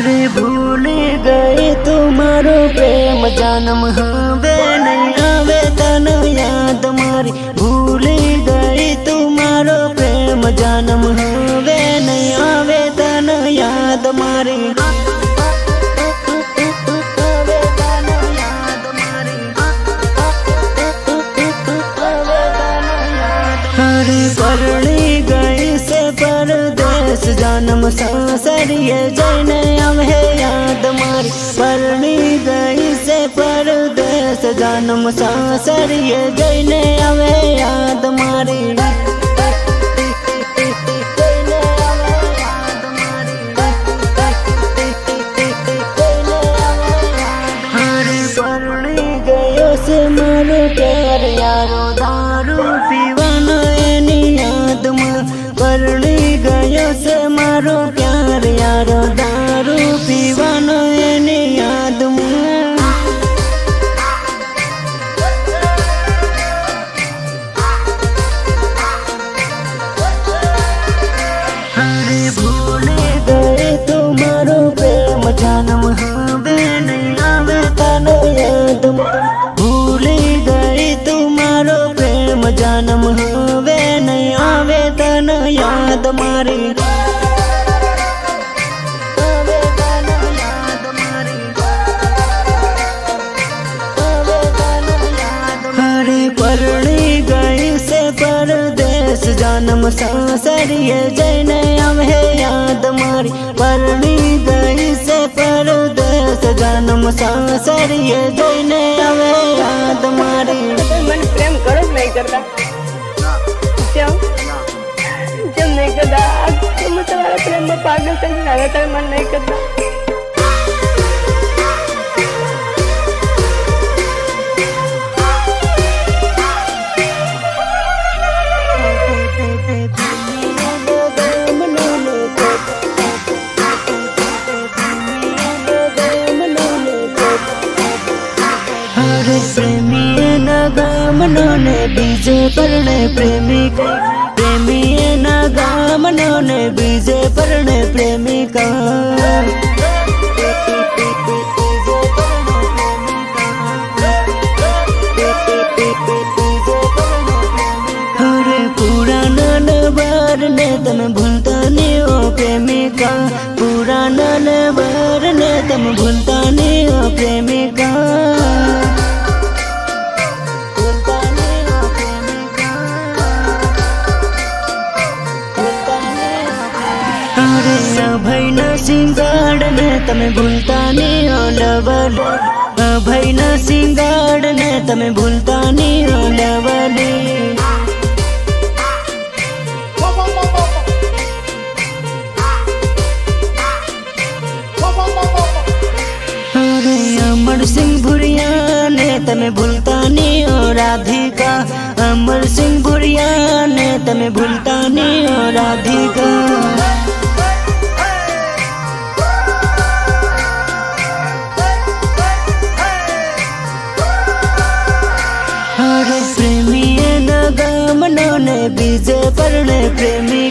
अरे भूल गए तुम्हारो प्रेम जन्म हवे नहीं आवे तन याद मारी। भूल गई तुम्हारो प्रेम जन्म हवे नहीं आवे तन याद मारी। अरे परणी गई से परदेश जन्म सासरिये जैने अम्हे याद मारी। परणी गई से परदेश जन्म सासरिये जैने अम्हे याद मारी। अरे परणी गयो से मारो प्यार यारो दारू पीवाना एनी याद में। परणी गयो से मारो प्यार यारो दारू पीवाना एनी याद में। अरे भूल गए तुम्हारो प्रेम जन्म हवे नहीं आवे तन याद में। भूल गई तुम्हारो प्रेम जन्म हवे नहीं आवे तन याद मारी। अरे परणी गई से परदेश जन्म सासरिये जैने अम्हे याद मारी। परणी गई से परदेश जन्म सासरिये जैने अम्हे याद मारी। मन प्रेम करो नहीं करता क्यों क्यों नहीं करता? तुम तुम्हारा प्रेम में पागल से लगातार मन नहीं करता। अरे प्रेमी नगा मनोने बीजे परणे प्रेमिका। प्रेमी नगा मनोने बीजे परणे प्रेमिका। अरे पुराना नवार ने तम भूलता नहीं हो प्रेमिका। पुराना नवार ने तम भूलता नहीं हो प्रेमिका। अरे भाई न सिंगाड़ ने तमें भूलता नहीं हो लवली। भाई न सिंगाड़ ने तमें भूलता नहीं हो लवली। अरे अमर सिंह भुरिया ने तमें भूलता नहीं हो राधिका। अमर सिंह भुरिया ने तमें भूलता नहीं हो राधिका। अरे प्रेमी नगा मनोने बीजे परणे प्रेमी।